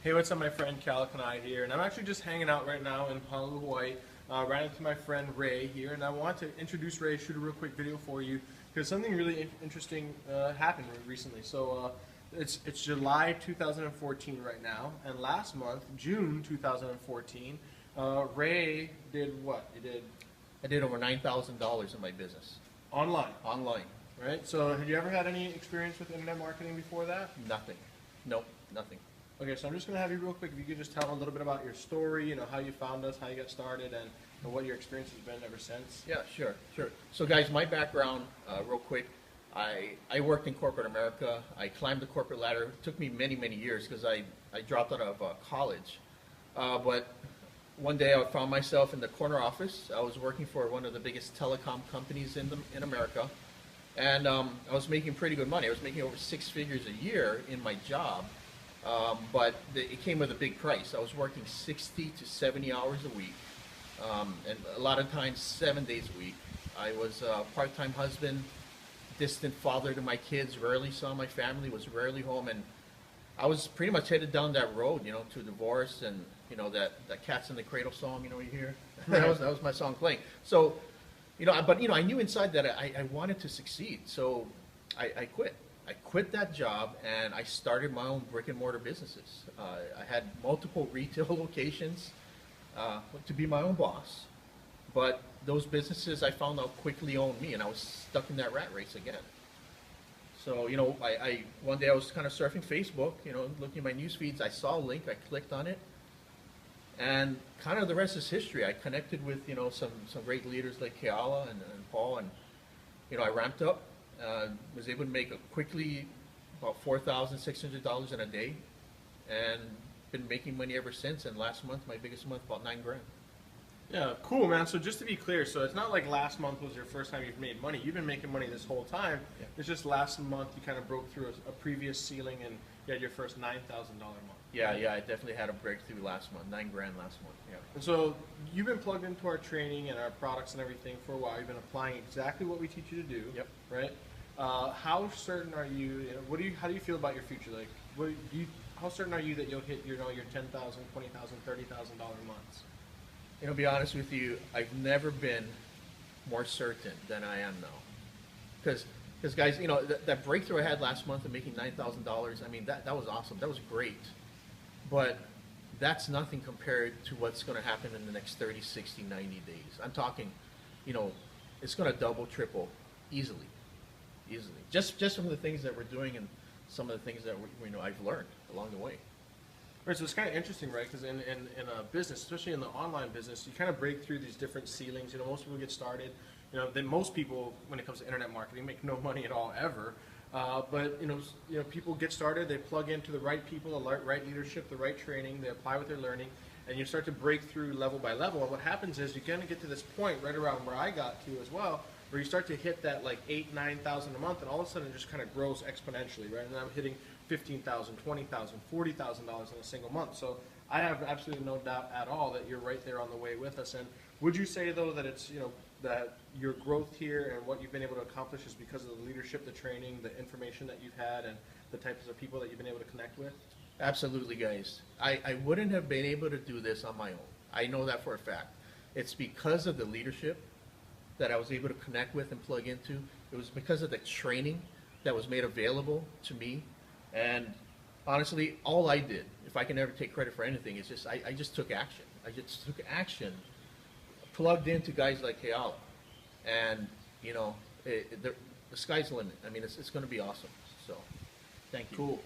Hey, what's up, my friend Cal Kanai here, and I'm actually just hanging out right now in Honolulu, Hawaii. Ran into my friend Ray here, and I want to introduce Ray, shoot a real quick video for you, because something really interesting happened recently. So it's July 2014 right now, and last month, June 2014, Ray did what? He did I did over $9,000 in my business online, online. right? So have you ever had any experience with internet marketing before that? Nothing. Nope, nothing. Okay, so I'm just going to have you real quick, if you could just tell a little bit about your story, how you found us, how you got started, and what your experience has been ever since. Yeah, sure. So guys, my background, real quick, I worked in corporate America. I climbed the corporate ladder. It took me many, many years because I dropped out of college. But one day I found myself in the corner office. I was working for one of the biggest telecom companies in America. And I was making pretty good money. I was making over 6 figures a year in my job. But it came with a big price. I was working 60 to 70 hours a week, and a lot of times 7 days a week. I was a part-time husband, distant father to my kids, rarely saw my family, was rarely home, and I was pretty much headed down that road, to divorce, and that Cats in the Cradle song, you hear? That was my song playing. So, I knew inside that I wanted to succeed, so I quit. I quit that job and I started my own brick and mortar businesses. I had multiple retail locations to be my own boss, but those businesses I found out quickly owned me, and I was stuck in that rat race again. So, I one day I was kind of surfing Facebook, looking at my news feeds. I saw a link, I clicked on it, and kind of the rest is history. I connected with, some great leaders like Keala and Paul, and, I ramped up. Was able to make quickly about $4,600 in a day, and been making money ever since. And last month, my biggest month, about $9,000. Yeah, cool, man. So just to be clear, so it's not like last month was your first time you've made money. You've been making money this whole time. Yeah. It's just last month you kind of broke through a previous ceiling and you had your first $9,000 month. Yeah, I definitely had a breakthrough last month, $9,000 last month. Yeah. And so you've been plugged into our training and our products and everything for a while. You've been applying exactly what we teach you to do. Yep. Right. How certain are you? How do you feel about your future? Like, how certain are you that you'll hit your $10,000, $20,000, $30,000 months? To be honest with you, I've never been more certain than I am now. Because guys, that breakthrough I had last month of making $9,000, I mean, that was awesome. That was great. But that's nothing compared to what's going to happen in the next 30, 60, 90 days. I'm talking, it's going to double, triple easily. Just from the things that we're doing and some of the things that I've learned along the way. Right, so it's kind of interesting, right? Because in a business, especially in the online business, you kind of break through these different ceilings. Most people get started. Then most people, when it comes to internet marketing, make no money at all ever. But people get started. They plug into the right people, the right leadership, the right training. They apply what they're learning, and you start to break through level by level. And what happens is you're going to get to this point right around where I got to as well, where you start to hit that like $8,000, $9,000 a month, and all of a sudden it just kind of grows exponentially, right? And I'm hitting $15,000, $20,000, $40,000 in a single month. So I have absolutely no doubt at all that you're right there on the way with us. And would you say though that it's that your growth here and what you've been able to accomplish is because of the leadership, the training, the information that you've had, and the types of people that you've been able to connect with? Absolutely, guys. I wouldn't have been able to do this on my own. I know that for a fact. It's because of the leadership that I was able to connect with and plug into. It was because of the training that was made available to me. And honestly, all I did, if I can ever take credit for anything, is just I just took action. I just took action, plugged into guys like Keala, and the sky's the limit. I mean, it's going to be awesome. So, thank you. Cool.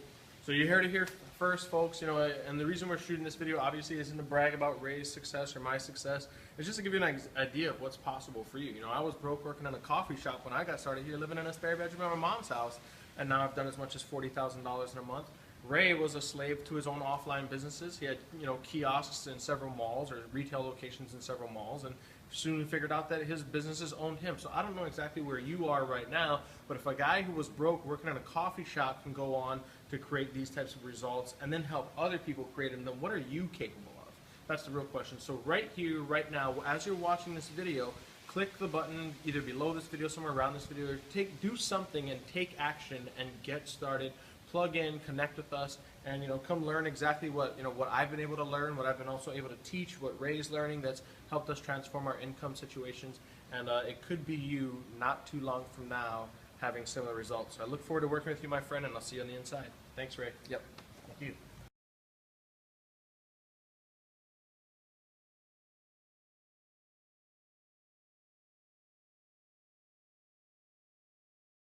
So you heard it here first, folks. And the reason we're shooting this video obviously isn't to brag about Ray's success or my success. It's just to give you an idea of what's possible for you. I was broke working in a coffee shop when I got started here, living in a spare bedroom at my mom's house, and now I've done as much as $40,000 in a month. Ray was a slave to his own offline businesses. He had, kiosks in several malls or retail locations in several malls, and soon figured out that his businesses owned him. So I don't know exactly where you are right now, but if a guy who was broke working in a coffee shop can go on to create these types of results and then help other people create them, then what are you capable of? That's the real question. So right here, right now, as you're watching this video, click the button either below this video, somewhere around this video, or do something and take action and get started. Plug in, connect with us, and come learn exactly what what I've been able to learn, what I've been also able to teach, what Ray's learning that's helped us transform our income situations, and it could be you not too long from now having similar results. So I look forward to working with you, my friend, and I'll see you on the inside. Thanks, Ray. Yep. Thank you.